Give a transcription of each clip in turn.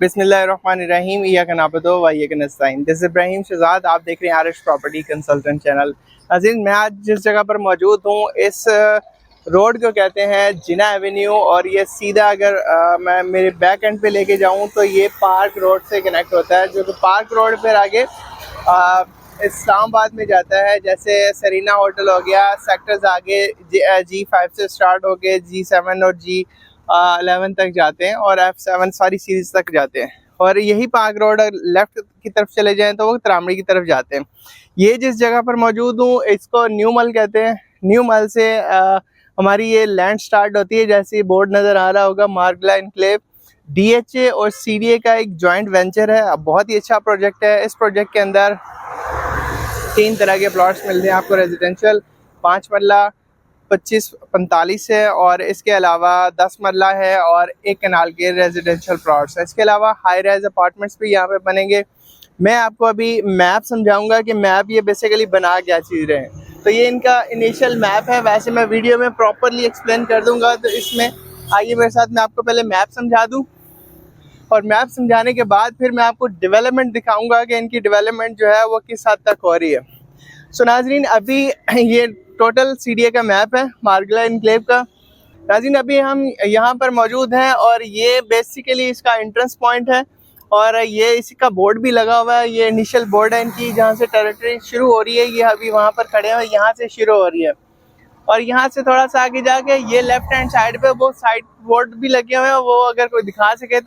बिस्मिल्लाहिर्रहमानिर्रहीम इय्याका नअबुदु व इय्याका नस्तईन। This is Ibrahim Shahzad, आप देख रहे हैं आरिश प्रॉपर्टी कंसल्टेंट चैनल। नाज़रीन, मैं आज जिस जगह पर मौजूद हूँ इस रोड को कहते हैं जिना एवेन्यू, और ये सीधा अगर मैं मेरे बैक एंड पे लेके जाऊँ तो ये पार्क रोड से कनेक्ट होता है, जो कि पार्क रोड पर आगे इस्लामाबाद में जाता है। जैसे सरीना होटल हो गया, सेक्टर्स आगे G5 से स्टार्ट होके G7 और G11 तक जाते हैं और F7 सारी सीरीज तक जाते हैं। और यही पार्क रोड लेफ्ट की तरफ चले जाएं तो वो त्रामड़ी की तरफ जाते हैं। ये जिस जगह पर मौजूद हूँ इसको न्यू मल कहते हैं। न्यू मल से हमारी ये लैंड स्टार्ट होती है। जैसे बोर्ड नज़र आ रहा होगा, मार्गला एनक्लेव DHA और CDA का एक जॉइंट वेंचर है। बहुत ही अच्छा प्रोजेक्ट है। इस प्रोजेक्ट के अंदर 3 तरह के प्लॉट्स मिलते हैं आपको। रेजिडेंशियल 5 मरला 25-45 है, और इसके अलावा 10 मरला है और 1 कनाल के रेजिडेंशियल प्लॉट्स हैं। इसके अलावा हाई राइज अपार्टमेंट्स भी यहाँ पे बनेंगे। मैं आपको अभी मैप समझाऊंगा कि मैप ये बेसिकली बना क्या चीज़ रहे हैं। तो ये इनका इनिशियल मैप है। वैसे मैं वीडियो में प्रॉपरली एक्सप्लेन कर दूंगा, तो इसमें आइए मेरे साथ मैं आपको पहले मैप समझा दूँ, और मैप समझाने के बाद फिर मैं आपको डेवलपमेंट दिखाऊंगा कि इनकी डेवलपमेंट जो है वो किस हद तक हो रही है। सो नाजरीन, अभी ये टोटल CDA का मैप है मार्गला एनक्लेव का। नाजरीन, अभी हम यहाँ पर मौजूद हैं और ये बेसिकली इसका एंट्रेंस पॉइंट है, और ये इसी का बोर्ड भी लगा हुआ है। ये इनिशियल बोर्ड है इनकी, जहाँ से टेरिटरी शुरू हो रही है। ये अभी वहाँ पर खड़े हैं, यहाँ से शुरू हो रही है। और यहाँ से थोड़ा सा आगे जाके ये लेफ्ट हैंड साइड पे वो साइड बोर्ड भी लगे हुए हैं, वो अगर कोई दिखा सके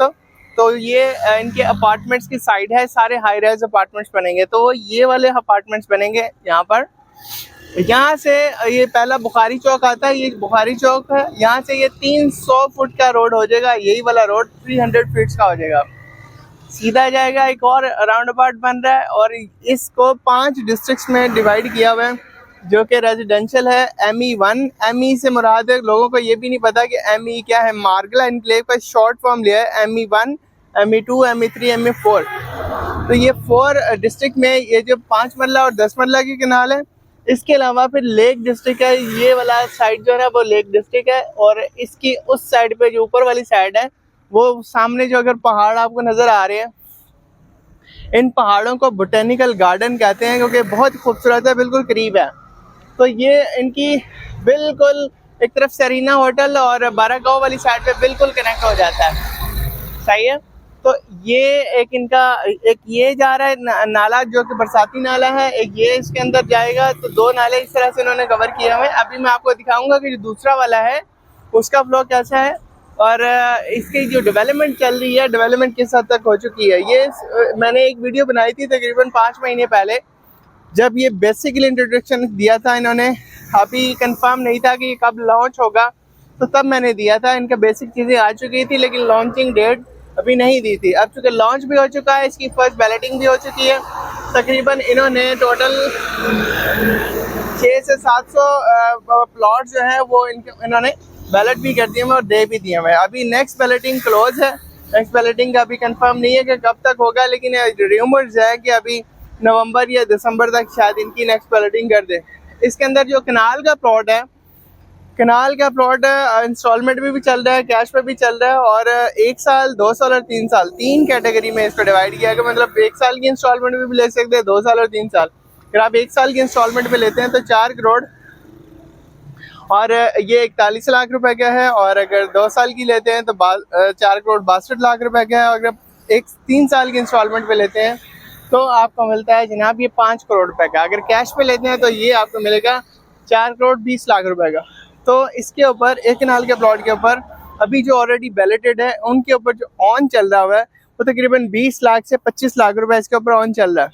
तो ये इनके अपार्टमेंट्स की साइड है। सारे हाई राइज अपार्टमेंट्स बनेंगे, तो वो ये वाले अपार्टमेंट्स बनेंगे यहाँ पर। यहाँ से ये पहला बुखारी चौक आता है, ये बुखारी चौक है। यहाँ से ये 300 फुट का रोड हो जाएगा, यही वाला रोड 300 फीट का हो जाएगा, सीधा जाएगा। एक और राउंड अबाउट बन रहा है, और इसको 5 डिस्ट्रिक्ट्स में डिवाइड किया हुआ है, जो कि रेजिडेंशियल है। ME1, ME से मुराद है, लोगों को ये भी नहीं पता कि ME क्या है। मार्गला एनक्लेव का शॉर्ट फॉर्म लिया है, ME1, ME2, ME3, ME4। तो ये 4 डिस्ट्रिक्ट में ये जो 5 मरला और 10 मरला की कनाल है। इसके अलावा फिर लेक डिस्ट्रिक्ट है, ये वाला साइड जो है वो लेक डिस्ट्रिक्ट है। और इसकी उस साइड पे जो ऊपर वाली साइड है, वो सामने जो अगर पहाड़ आपको नज़र आ रहे हैं, इन पहाड़ों को बोटेनिकल गार्डन कहते हैं, क्योंकि बहुत खूबसूरत है, बिल्कुल करीब है। तो ये इनकी बिल्कुल एक तरफ सरीना होटल और बारागांव वाली साइड पे बिल्कुल कनेक्ट हो जाता है। सही है। तो ये एक इनका एक ये जा रहा है नाला, जो कि बरसाती नाला है। एक ये इसके अंदर जाएगा, तो 2 नाले इस तरह से इन्होंने कवर किए हुए हैं। अभी मैं आपको दिखाऊंगा कि जो दूसरा वाला है उसका फ्लो कैसा है, और इसकी जो डेवलपमेंट चल रही है, डेवलपमेंट किस हद तक हो चुकी है। ये मैंने एक वीडियो बनाई थी तकरीबन 5 महीने पहले, जब ये बेसिकली इंट्रोडक्शन दिया था इन्होंने। अभी कंफर्म नहीं था कि ये कब लॉन्च होगा, तो तब मैंने दिया था। इनका बेसिक चीज़ें आ चुकी थी, लेकिन लॉन्चिंग डेट अभी नहीं दी थी। अब चूँकि लॉन्च भी हो चुका है, इसकी फर्स्ट बैलेटिंग भी हो चुकी है। तकरीबन इन्होंने टोटल 600 से 700 प्लॉट जो है वो इन्होंने बैलेट भी कर दिए हैं और दे भी दिए हैं। अभी नेक्स्ट बैलेटिंग क्लोज है। नेक्स्ट बैलेटिंग का अभी कंफर्म नहीं है कि कब तक होगा, लेकिन रूमर्स है कि अभी नवंबर या दिसंबर तक शायद इनकी नेक्स्ट बैलेटिंग कर दे। इसके अंदर जो कनाल का प्लॉट है, कनाल का प्लॉट इंस्टॉलमेंट में भी चल रहा है, कैश पे भी चल रहा है, और 1 साल, 2 साल और 3 साल, 3 कैटेगरी में इसको डिवाइड किया है। मतलब 1 साल की इंस्टॉलमेंट में भी ले सकते हैं, 2 साल और 3 साल। अगर आप 1 साल की इंस्टॉलमेंट में लेते हैं तो 4 करोड़ और ये 41 लाख रुपए का है, और अगर 2 साल की लेते हैं तो 4 करोड़ 62 लाख रुपए का है। और अगर 3 साल की इंस्टॉलमेंट पे लेते हैं तो आपको मिलता है जनाब ये 5 करोड़ रुपए का। अगर कैश पे लेते हैं तो ये आपको मिलेगा 4 करोड़ 20 लाख रुपए का। तो इसके ऊपर, एक कनाल के प्लॉट के ऊपर अभी जो ऑलरेडी बैलेटेड है, उनके ऊपर जो ऑन चल रहा हुआ है वो तकरीबन 20 लाख से 25 लाख रुपए इसके ऊपर ऑन चल रहा है।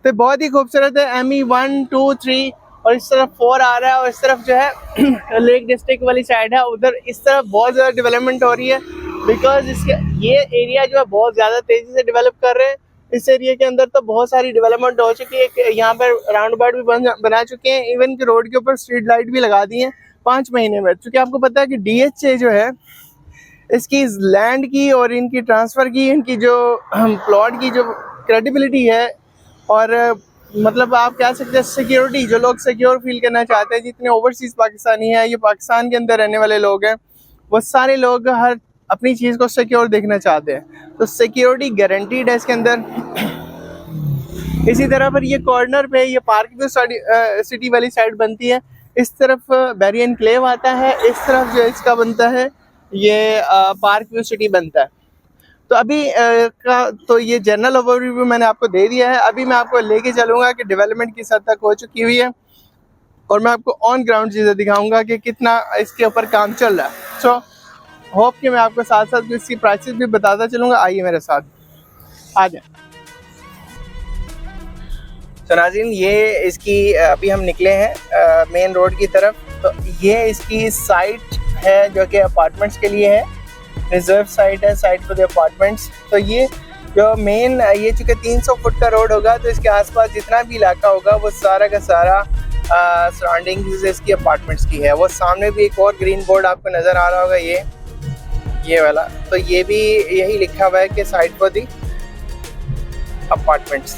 तो बहुत ही खूबसूरत है। ME1, 2, 3 और इस तरफ 4 आ रहा है, और इस तरफ जो है लेक डिस्ट्रिक्ट वाली साइड है, उधर इस तरफ बहुत ज़्यादा डेवलपमेंट हो रही है। बिकॉज इसके ये एरिया जो है बहुत ज़्यादा तेज़ी से डेवलप कर रहे हैं। इस एरिया के अंदर तो बहुत सारी डेवलपमेंट हो चुकी है। यहाँ पर राउंड अबाउट भी बना चुके हैं, इवन के रोड के ऊपर स्ट्रीट लाइट भी लगा दी हैं 5 महीने में। क्योंकि आपको पता है कि DHA जो है, इसकी लैंड की और इनकी ट्रांसफ़र की, इनकी जो प्लॉट की जो क्रेडिबिलिटी है, और मतलब आप कह सकते हैं सिक्योरिटी, जो लोग सिक्योर फील करना चाहते हैं, जितने ओवरसीज़ पाकिस्तानी हैं, ये पाकिस्तान के अंदर रहने वाले लोग हैं, वो सारे लोग हर अपनी चीज़ को सिक्योर देखना चाहते हैं, तो सिक्योरिटी गारंटीड है इसके अंदर। इसी तरह पर ये कॉर्नर पे ये पार्क व्यू सिटी वाली साइड बनती है, इस तरफ बैरी एनक्लेव आता है, इस तरफ जो इसका बनता है ये पार्क व्यू सिटी बनता है। तो अभी तो ये जनरल ओवरव्यू मैंने आपको दे दिया है। अभी मैं आपको लेके चलूँगा कि डेवलपमेंट किस हद तक हो चुकी हुई है, और मैं आपको ऑन ग्राउंड चीज़ें दिखाऊंगा कि कितना इसके ऊपर काम चल रहा है। सो होप कि मैं आपको साथ साथ इसकी प्राइसेस भी बताता चलूँगा। आइए मेरे साथ, आ जाए। तो नाज़रीन, ये इसकी अभी हम निकले हैं मेन रोड की तरफ। तो ये इसकी साइट है जो कि अपार्टमेंट्स के लिए है, रिजर्व साइट है, साइट फॉर द अपार्टमेंट्स। तो ये जो मेन ये चूँकि 300 फुट का रोड होगा, तो इसके आसपास जितना भी इलाका होगा वो सारा का सारा सराउंडिंग्स इसकी अपार्टमेंट्स की है। वो सामने भी एक और ग्रीन बोर्ड आपको नज़र आ रहा होगा, ये वाला। तो ये भी यही लिखा हुआ है कि साइट फॉर द अपार्टमेंट्स।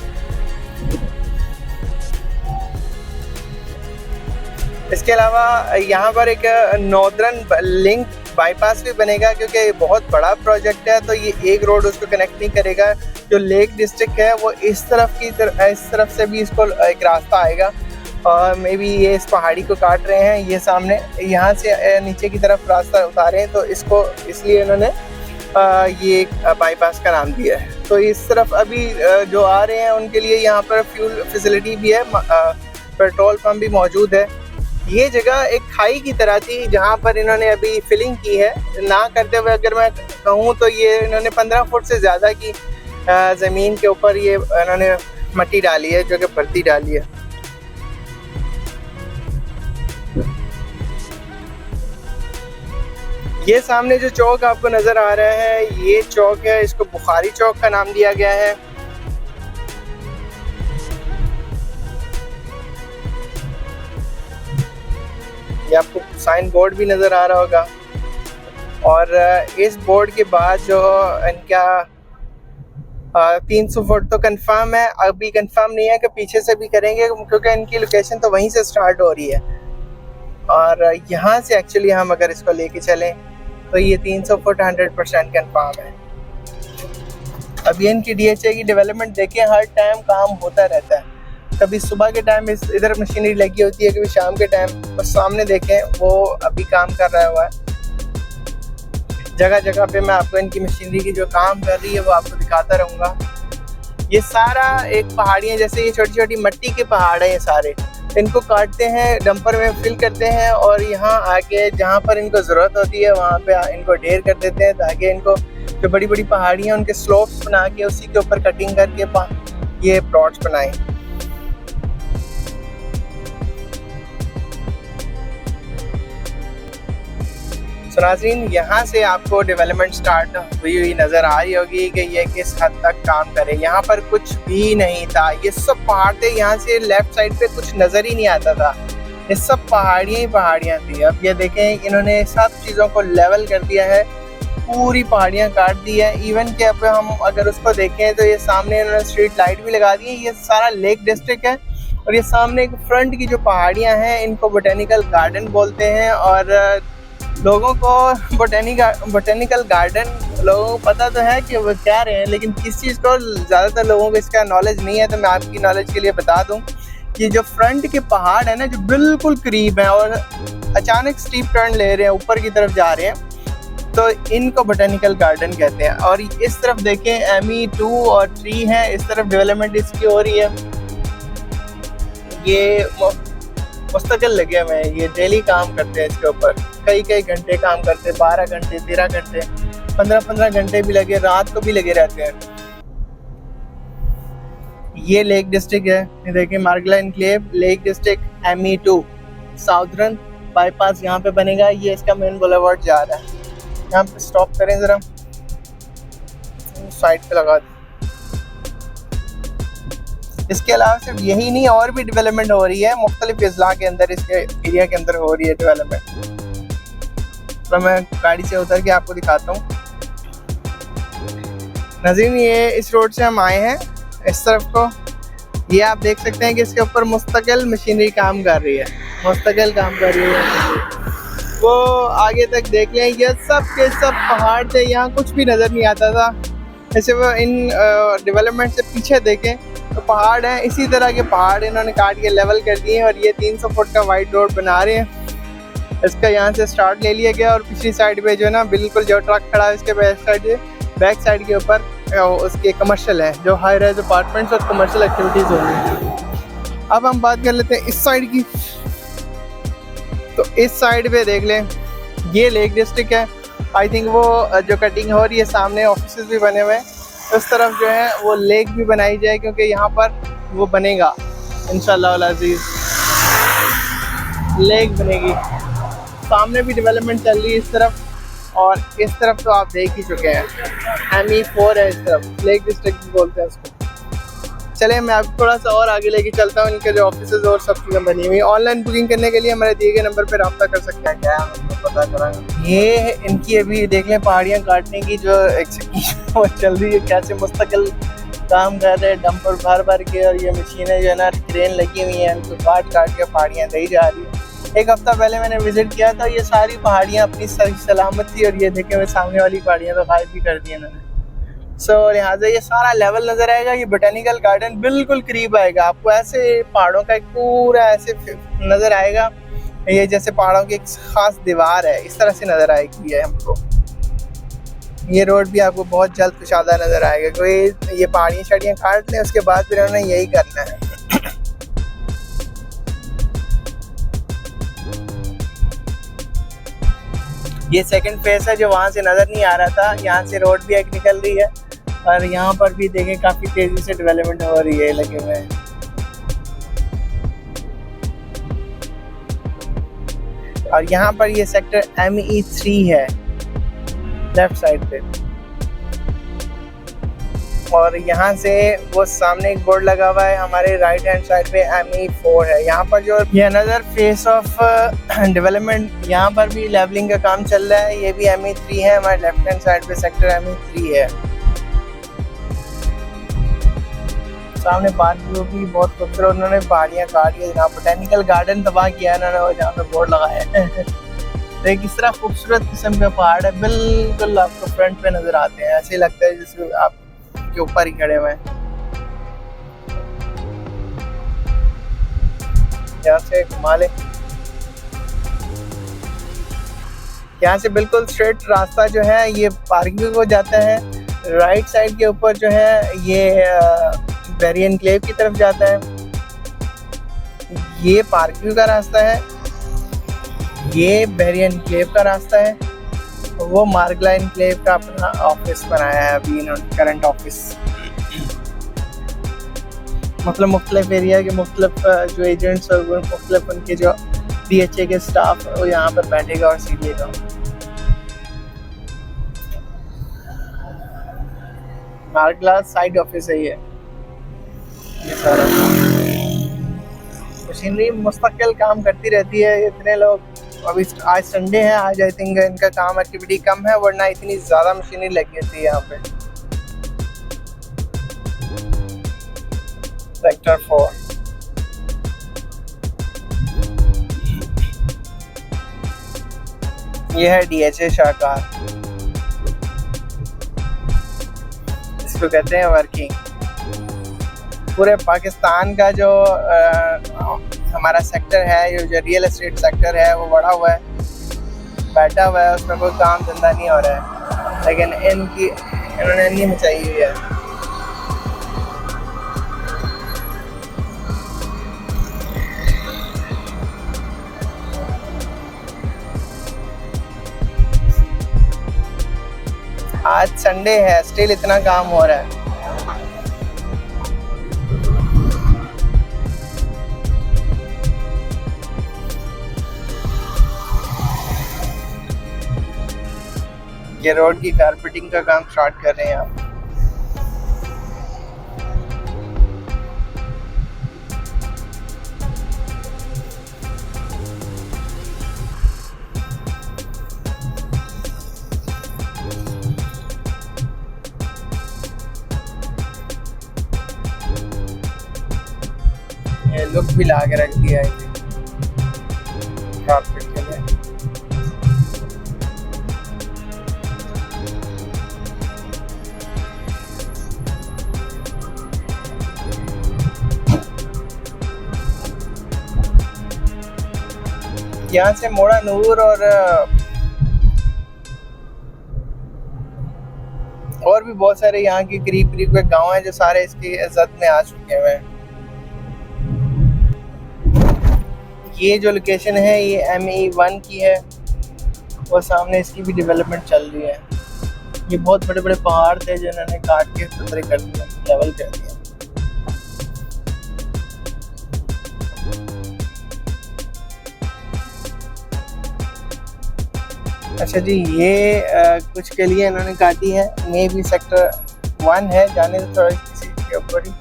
इसके अलावा यहाँ पर एक नॉर्दर्न लिंक बाईपास भी बनेगा, क्योंकि ये बहुत बड़ा प्रोजेक्ट है। तो ये एक रोड उसको कनेक्ट नहीं करेगा। जो लेक डिस्ट्रिक्ट है वो इस तरफ से भी इसको एक रास्ता आएगा, और मे बी ये इस पहाड़ी को काट रहे हैं। ये सामने यहाँ से नीचे की तरफ रास्ता उतारे हैं, तो इसको इसलिए इन्होंने ये बाईपास का नाम दिया है। तो इस तरफ अभी जो आ रहे हैं उनके लिए यहाँ पर फ्यूल फैसिलिटी भी है, पेट्रोल पंप भी मौजूद है। ये जगह एक खाई की तरह थी जहाँ पर इन्होंने अभी फिलिंग की है ना करते हुए। अगर मैं कहूँ तो ये इन्होंने 15 फुट से ज़्यादा की ज़मीन के ऊपर ये इन्होंने मट्टी डाली है, जो कि भर्ती डाली है। ये सामने जो चौक आपको नज़र आ रहा है, ये चौक है, इसको बुखारी चौक का नाम दिया गया है। ये आपको साइन बोर्ड भी नज़र आ रहा होगा, और इस बोर्ड के बाद जो इनका 300 फुट तो कंफर्म है। अभी कंफर्म नहीं है कि पीछे से भी करेंगे, क्योंकि इनकी लोकेशन तो वहीं से स्टार्ट हो रही है। और यहाँ से एक्चुअली हम अगर इसको लेके चलें तो ये 300 फुट 100% कंफर्म है। अभी इनकी DHA की डेवलपमेंट देखें, हर टाइम काम होता रहता है। कभी सुबह के टाइम इधर मशीनरी लगी होती है, कभी शाम के टाइम। बस सामने देखें वो अभी काम कर रहा हुआ है। जगह जगह पे मैं आपको इनकी मशीनरी की जो काम कर रही है वो आपको दिखाता रहूँगा। ये सारा एक पहाड़ियाँ, जैसे ये छोटी छोटी मट्टी के पहाड़ हैं, ये सारे इनको काटते हैं, डंपर में फिल करते हैं, और यहाँ आके जहाँ पर इनको ज़रूरत होती है वहाँ पे इनको ढेर कर देते हैं, ताकि इनको जो बड़ी बड़ी पहाड़ियाँ उनके स्लोप्स बना के उसी के ऊपर कटिंग करके ये प्लॉट्स बनाएं। तो नाज़रीन, यहाँ से आपको डेवलपमेंट स्टार्ट हुई नज़र आ रही होगी कि ये किस हद तक काम करे। यहाँ पर कुछ भी नहीं था, ये सब पहाड़ थे। यहाँ से लेफ्ट साइड पे कुछ नज़र ही नहीं आता था, ये सब पहाड़ियाँ ही पहाड़ियाँ थी। अब ये देखें, इन्होंने सब चीज़ों को लेवल कर दिया है, पूरी पहाड़ियाँ काट दी है। इवन कि अब हम अगर उसको देखें तो ये सामने इन्होंने स्ट्रीट लाइट भी लगा दी है। ये सारा लेक डिस्ट्रिक्ट है, और ये सामने एक फ्रंट की जो पहाड़ियाँ हैं इनको बोटेनिकल गार्डन बोलते हैं। और लोगों को बोटेनिकल गार्डन लोगों को पता तो है कि वो क्या रहे हैं, लेकिन किस चीज़ को ज़्यादातर लोगों को इसका नॉलेज नहीं है। तो मैं आपकी नॉलेज के लिए बता दूं कि जो फ्रंट के पहाड़ है ना, जो बिल्कुल करीब हैं और अचानक स्टीप टर्न ले रहे हैं, ऊपर की तरफ जा रहे हैं, तो इनको बोटेनिकल गार्डन कहते हैं। और इस तरफ देखें, ME2 और 3 है, इस तरफ डेवलपमेंट इसकी हो रही है। ये मुस्तकिल लगे हुए हैं, ये डेली काम करते हैं इसके ऊपर, कई घंटे काम करते हैं, 12 घंटे 13 घंटे 15 घंटे भी लगे, रात को भी लगे रहते हैं। ये लेक डिस्ट्रिक्ट है, ये देखिए मार्गला enclave lake district ME2 southern bypass यहाँ पे बनेगा। ये इसका मेन बुलेवार्ड जा रहा है, यहाँ पे स्टॉप करें ज़रा, साइड पे लगा दें। इसके अलावा सिर्फ यही नहीं, और भी डेवलपमेंट हो रही है मुख्तलिफ अजला के अंदर, इसके एरिया के अंदर हो रही है डेवलपमेंट। तो मैं गाड़ी से उतर के आपको दिखाता हूँ। नाज़रीन, ये इस रोड से हम आए हैं इस तरफ को, ये आप देख सकते हैं कि इसके ऊपर मुस्तकिल मशीनरी काम कर रही है, मुस्तकिल काम कर रही है। वो आगे तक देख लें, ये सब के सब पहाड़ थे, यहाँ कुछ भी नज़र नहीं आता था। जैसे वो इन डेवलपमेंट से पीछे देखें तो पहाड़ हैं, इसी तरह के पहाड़ इन्होंने काट के लेवल कर दिए और ये 300 फुट का वाइड रोड बना रहे हैं। इसका यहाँ से स्टार्ट ले लिया गया और पिछली साइड पे जो है ना बिल्कुल जो ट्रक खड़ा है उसके बैक साइड के ऊपर उसके कमर्शियल है, जो हाई राइज अपार्टमेंट्स और कमर्शियल एक्टिविटीज़ होंगी। अब हम बात कर लेते हैं इस साइड की। तो इस साइड पे देख लें, ये लेक डिस्ट्रिक्ट है। आई थिंक वो जो कटिंग हो रही है सामने ऑफिस भी बने हुए हैं, उस तरफ जो है वो लेक भी बनाई जाए क्योंकि यहाँ पर वो बनेगा इंशाल्लाह अल अज़ीज़, लेक बनेगी। सामने भी डेवलपमेंट चल रही है इस तरफ, और इस तरफ तो आप देख ही चुके हैं ME4 है, इस तरफ लेक डिस्ट्रिक्ट भी बोलते हैं उसको। चले मैं आपको थोड़ा सा और आगे लेके चलता हूँ, इनके जो ऑफिस और सब चीज़ें बनी हुई। ऑनलाइन बुकिंग करने के लिए हमारे दिए गए नंबर पर रब्ता कर सकते हैं। क्या पता करा ये इनकी अभी देख लें पहाड़ियाँ काटने की जो वो चल रही है, कैसे मुस्तकिल काम कर रहे हैं डंपर भर भर के, और ये मशीनें जो है ना क्रेन लगी हुई हैं, उनको काट के पहाड़ियाँ दी जा रही है। एक हफ्ता पहले मैंने विजिट किया था, ये सारी पहाड़ियाँ अपनी सलामत थी, और ये देखे हुए सामने वाली पहाड़ियाँ तो गायब भी कर दी इन्होंने। सो लिहाजा ये सारा लेवल नज़र आएगा। ये बोटेनिकल गार्डन बिल्कुल करीब आएगा आपको, ऐसे पहाड़ों का एक पूरा ऐसे नज़र आएगा, ये जैसे पहाड़ों की एक ख़ास दीवार है, इस तरह से नज़र आएगी ये हमको। ये रोड भी आपको बहुत जल्द कुशादा नज़र आएगा, क्योंकि ये पहाड़ियाँ शड़ियाँ काट लें, उसके बाद फिर उन्होंने यही करना है। ये सेकंड फेस है जो वहाँ से नज़र नहीं आ रहा था, यहाँ से रोड भी एक निकल रही है, और यहाँ पर भी देखें काफ़ी तेज़ी से डेवलपमेंट हो रही है, लगे हुए हैं। और यहाँ पर ये सेक्टर ME3 है लेफ्ट साइड पे, और यहाँ से वो सामने एक बोर्ड लगा हुआ है हमारे राइट हैंड साइड पे ME4 है। यहाँ पर जो ये अनदर फेस ऑफ डेवलपमेंट, यहाँ पर भी लेवलिंग का काम चल रहा है, ये भी ME3 है, हमारे लेफ्ट हैंड साइड पे सेक्टर ME3 है। सामने पार्क व्यू भी बहुत खूबसूरत, उन्होंने पहाड़ियाँ काट के जहाँ बोटेनिकल गार्डन तबाह किया है उन्होंने, जहाँ पे बोर्ड लगाया है। तो किस तरह खूबसूरत किस्म के पहाड़ है, बिल्कुल आपको फ्रंट पे नजर आते हैं, ऐसे लगता है जैसे आप के ऊपर ही खड़े हुए हैं। यहाँ से घुमा ले, यहाँ से बिल्कुल स्ट्रेट रास्ता जो है ये पार्किंग को जाता है। राइट साइड के ऊपर जो है ये बेरी एनक्लेव की तरफ जाता है, ये पार्किंग का रास्ता है, ये बेरी एनक्लेव का रास्ता है, वो मार्गला एनक्लेव का अपना ऑफिस बनाया है अभी इन्होंने, करंट ऑफिस। मतलब मुख्तलिफ एरिया के मुख्तलिफ जो एजेंट्स और मुख्तलिफ उनके जो DHA के स्टाफ वो यहाँ पर बैठेगा और सीखिएगा। मार्गला साइड ऑफिस है ये सारा। मशीनरी मुस्तकिल काम करती रहती है, इतने लोग, अभी आज संडे है, आज आई थिंक इनका काम एक्टिविटी कम है, वरना इतनी ज़्यादा मशीनरी लगी होती है यहाँ पे। सेक्टर 4 ये है DHA शाहकार, इसको कहते हैं वर्किंग। पूरे पाकिस्तान का जो हमारा सेक्टर है, जो रियल एस्टेट सेक्टर है, वो बढ़ा हुआ है, बैठा हुआ है, उसमें कोई काम धंधा नहीं हो रहा है, लेकिन इन्होंने नहीं मचाई हुई है। आज संडे है, स्टिल इतना काम हो रहा है। ये रोड की कारपेटिंग का काम स्टार्ट कर रहे हैं आप। ये लुक भी ला के रख दिया है कारपेट के लिए। यहाँ से मोड़ा नूर और भी बहुत सारे यहाँ के करीब करीब के गांव हैं जो सारे इसकी इज्जत में आ चुके हैं। ये जो लोकेशन है ये ME1 की है और सामने इसकी भी डेवलपमेंट चल रही है। ये बहुत बड़े बड़े पहाड़ थे जिन्होंने काट के खतरे कर दिया, लेवल कर दिया। अच्छा जी, ये कुछ के लिए इन्होंने काटी है। मे भी सेक्टर 1 है, जाने तो थोड़ा किसी के ऊपर ही।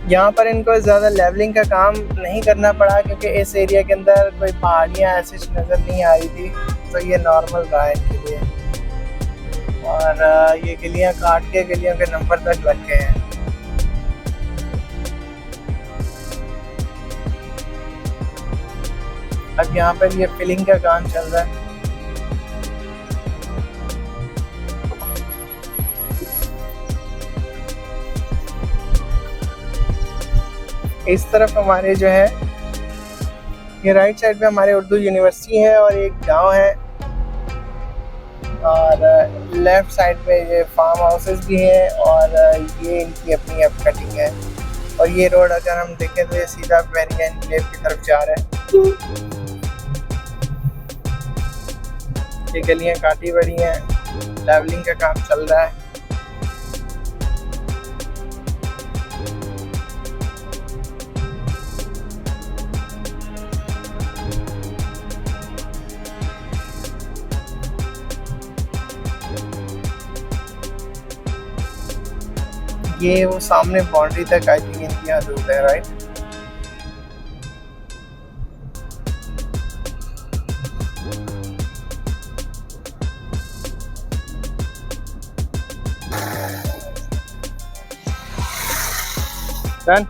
यहाँ पर इनको ज़्यादा लेवलिंग का काम नहीं करना पड़ा क्योंकि इस एरिया के अंदर कोई पहाड़ियाँ ऐसी नज़र नहीं आ रही थी, तो ये नॉर्मल रहा है इनके लिए। और ये गलियाँ काट के गलियों के नंबर तक लग गए हैं। अब यहाँ पर ये फिलिंग का काम चल रहा है। इस तरफ हमारे जो है ये राइट साइड पे हमारे उर्दू यूनिवर्सिटी है और एक गांव है, और लेफ्ट साइड पे ये फार्म हाउसेस भी हैं और ये इनकी अपनी अब कटिंग है। और ये रोड अगर हम देखें तो ये सीधा बहरिया एनक्लेव की तरफ जा रहा है। ये गलियां काटी बड़ी हैं, लेवलिंग का काम चल रहा है। ये वो सामने बाउंड्री तक आई थिंक इनकी हदूद है, राइट। डन।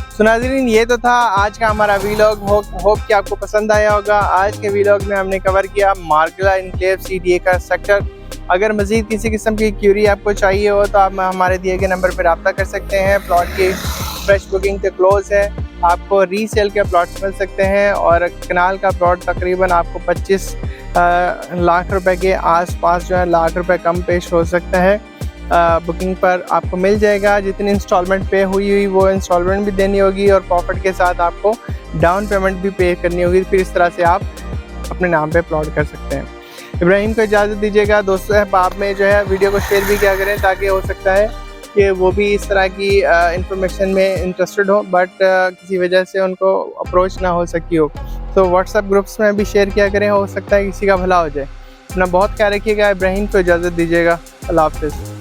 सो नाज़रीन, ये तो था आज का हमारा वीलॉग। होप कि आपको पसंद आया होगा। आज के वीलॉग में हमने कवर किया मार्गला इनक्लेव CDA का सेक्टर। अगर मज़ीद किसी किस्म की क्यूरी आपको चाहिए हो तो आप हमारे दिए गए नंबर पर रब्ता कर सकते हैं। प्लॉट की फ्रेश बुकिंग तो क्लोज़ है, आपको रीसेल के प्लॉट्स मिल सकते हैं और कनाल का प्लॉट तकरीबन आपको 25 लाख रुपए के आसपास जो है लाख रुपए कम पेश हो सकता है। बुकिंग पर आपको मिल जाएगा। जितनी इंस्टॉलमेंट पे हुई वो इंस्टॉलमेंट भी देनी होगी और प्रॉफिट के साथ आपको डाउन पेमेंट भी पे करनी होगी। फिर इस तरह से आप अपने नाम पे प्लॉट कर सकते हैं। इब्राहिम को इजाज़त दीजिएगा। दोस्तों अहबाब में जो है वीडियो को शेयर भी क्या करें ताकि हो सकता है कि वो भी इस तरह की इंफॉर्मेशन में इंटरेस्टेड हो बट किसी वजह से उनको अप्रोच ना हो सकी हो, तो व्हाट्सएप ग्रुप्स में भी शेयर किया करें, हो सकता है किसी का भला हो जाए। अपना बहुत ख्याल रखिएगा। इब्राहिम को इजाज़त दीजिएगा। अल्लाह हाफ़िज़।